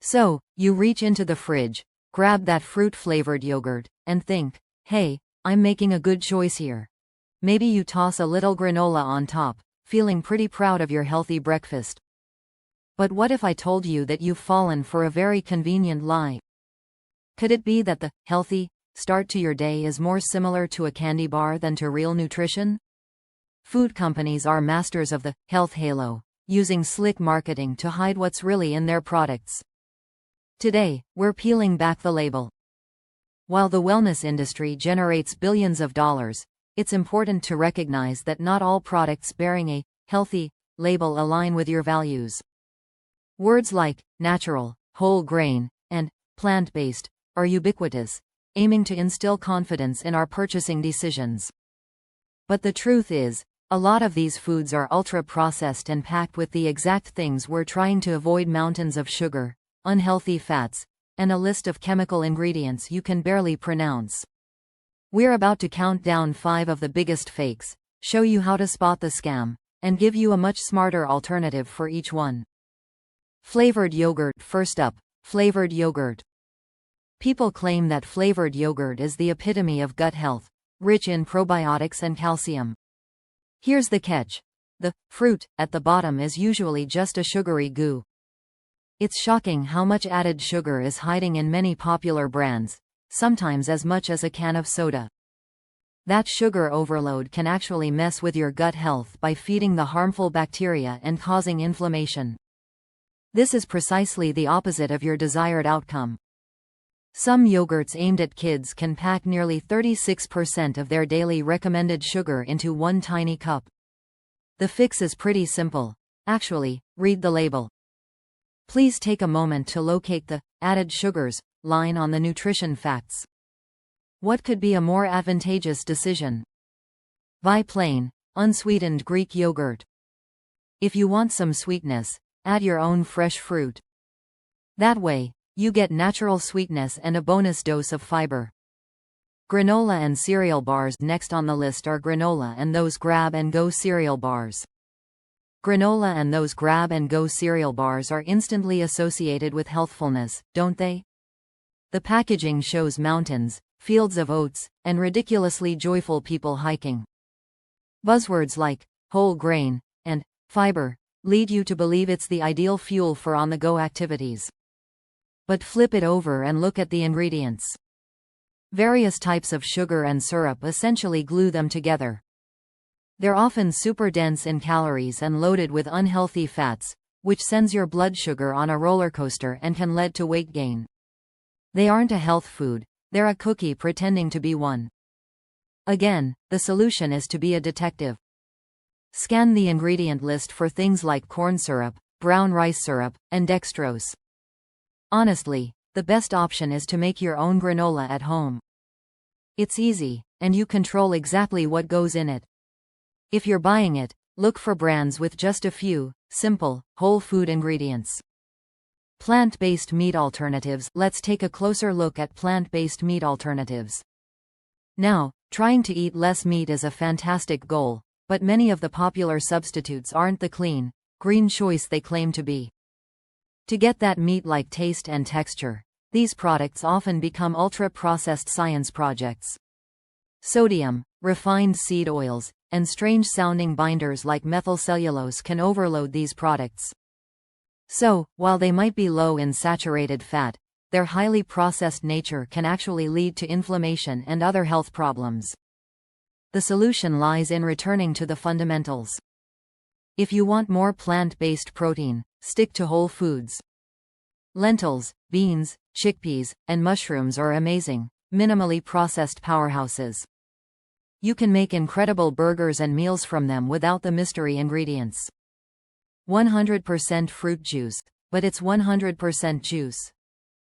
So, you reach into the fridge, grab that fruit-flavored yogurt, and think, hey, I'm making a good choice here. Maybe you toss a little granola on top, feeling pretty proud of your healthy breakfast. But what if I told you that you've fallen for a very convenient lie? Could it be that the healthy start to your day is more similar to a candy bar than to real nutrition? Food companies are masters of the health halo, using slick marketing to hide what's really in their products. Today, we're peeling back the label. While the wellness industry generates billions of dollars, it's important to recognize that not all products bearing a healthy label align with your values. Words like natural, whole grain, and plant-based are ubiquitous, aiming to instill confidence in our purchasing decisions. But the truth is, a lot of these foods are ultra-processed and packed with the exact things we're trying to avoid: mountains of sugar, unhealthy fats, and a list of chemical ingredients you can barely pronounce. We're about to count down 5 of the biggest fakes, show you how to spot the scam, and give you a much smarter alternative for each one. Flavored yogurt. First up, flavored yogurt. People claim that flavored yogurt is the epitome of gut health, rich in probiotics and calcium. Here's the catch. The fruit at the bottom is usually just a sugary goo. It's shocking how much added sugar is hiding in many popular brands, sometimes as much as a can of soda. That sugar overload can actually mess with your gut health by feeding the harmful bacteria and causing inflammation. This is precisely the opposite of your desired outcome. Some yogurts aimed at kids can pack nearly 36% of their daily recommended sugar into one tiny cup. The fix is pretty simple. Actually, read the label. Please take a moment to locate the added sugars line on the nutrition facts. What could be a more advantageous decision? Buy plain, unsweetened Greek yogurt. If you want some sweetness, add your own fresh fruit. That way, you get natural sweetness and a bonus dose of fiber. Granola and cereal bars. Next on the list are granola and those grab-and-go cereal bars. Granola and those grab-and-go cereal bars are instantly associated with healthfulness, don't they? The packaging shows mountains, fields of oats, and ridiculously joyful people hiking. Buzzwords like whole grain and fiber lead you to believe it's the ideal fuel for on-the-go activities. But flip it over and look at the ingredients. Various types of sugar and syrup essentially glue them together. They're often super dense in calories and loaded with unhealthy fats, which sends your blood sugar on a roller coaster and can lead to weight gain. They aren't a health food, they're a cookie pretending to be one. Again, the solution is to be a detective. Scan the ingredient list for things like corn syrup, brown rice syrup, and dextrose. Honestly, the best option is to make your own granola at home. It's easy, and you control exactly what goes in it. If you're buying it, look for brands with just a few, simple, whole food ingredients. Plant-based meat alternatives. Let's take a closer look at plant-based meat alternatives. Now, trying to eat less meat is a fantastic goal, but many of the popular substitutes aren't the clean, green choice they claim to be. To get that meat-like taste and texture, these products often become ultra-processed science projects. Sodium, refined seed oils, and strange-sounding binders like methylcellulose can overload these products. So, while they might be low in saturated fat, their highly processed nature can actually lead to inflammation and other health problems. The solution lies in returning to the fundamentals. If you want more plant-based protein, stick to whole foods. Lentils, beans, chickpeas, and mushrooms are amazing, minimally processed powerhouses. You can make incredible burgers and meals from them without the mystery ingredients. 100% fruit juice, but it's 100% juice.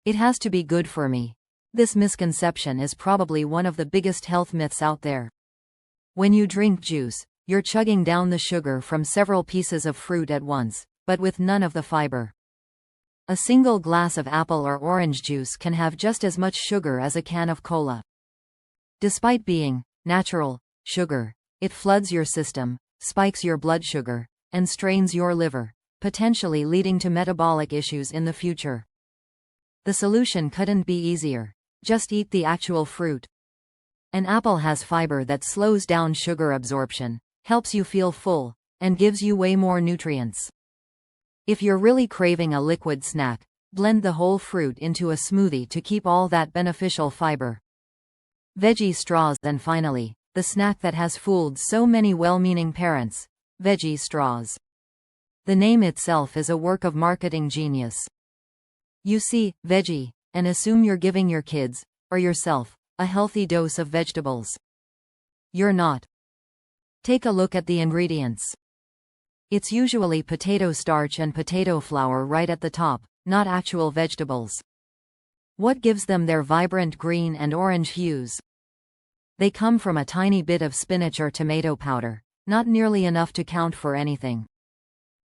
It has to be good for me. This misconception is probably one of the biggest health myths out there. When you drink juice, you're chugging down the sugar from several pieces of fruit at once, but with none of the fiber. A single glass of apple or orange juice can have just as much sugar as a can of cola. Despite being natural sugar, it floods your system, spikes your blood sugar, and strains your liver, potentially leading to metabolic issues in the future. The solution couldn't be easier. Just eat the actual fruit. An apple has fiber that slows down sugar absorption, helps you feel full, and gives you way more nutrients. If you're really craving a liquid snack, blend the whole fruit into a smoothie to keep all that beneficial fiber. Veggie straws. And finally, the snack that has fooled so many well-meaning parents: veggie straws. The name itself is a work of marketing genius. You see veggie and assume you're giving your kids, or yourself, a healthy dose of vegetables. You're not. Take a look at the ingredients. It's usually potato starch and potato flour right at the top, not actual vegetables. What gives them their vibrant green and orange hues? They come from a tiny bit of spinach or tomato powder, not nearly enough to count for anything.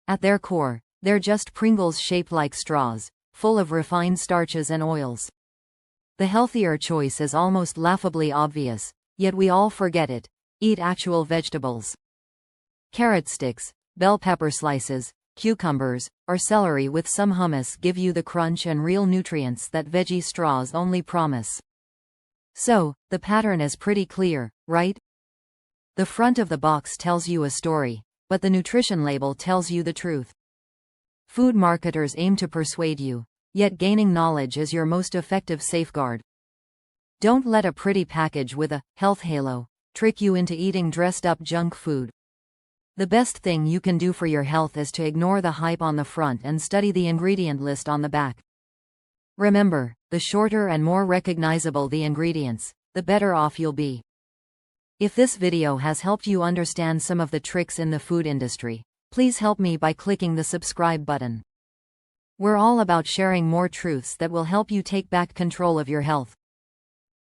At their core, they're just Pringles shaped like straws, full of refined starches and oils. The healthier choice is almost laughably obvious, yet we all forget it: eat actual vegetables. Carrot sticks, bell pepper slices, cucumbers, or celery with some hummus give you the crunch and real nutrients that veggie straws only promise. So, the pattern is pretty clear, right? The front of the box tells you a story, but the nutrition label tells you the truth. Food marketers aim to persuade you, yet gaining knowledge is your most effective safeguard. Don't let a pretty package with a health halo trick you into eating dressed-up junk food. The best thing you can do for your health is to ignore the hype on the front and study the ingredient list on the back. Remember, the shorter and more recognizable the ingredients, the better off you'll be. If this video has helped you understand some of the tricks in the food industry, please help me by clicking the subscribe button. We're all about sharing more truths that will help you take back control of your health.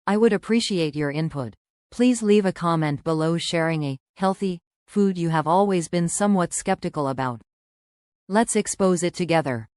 I would appreciate your input. Please leave a comment below sharing a healthy food you have always been somewhat skeptical about. Let's expose it together.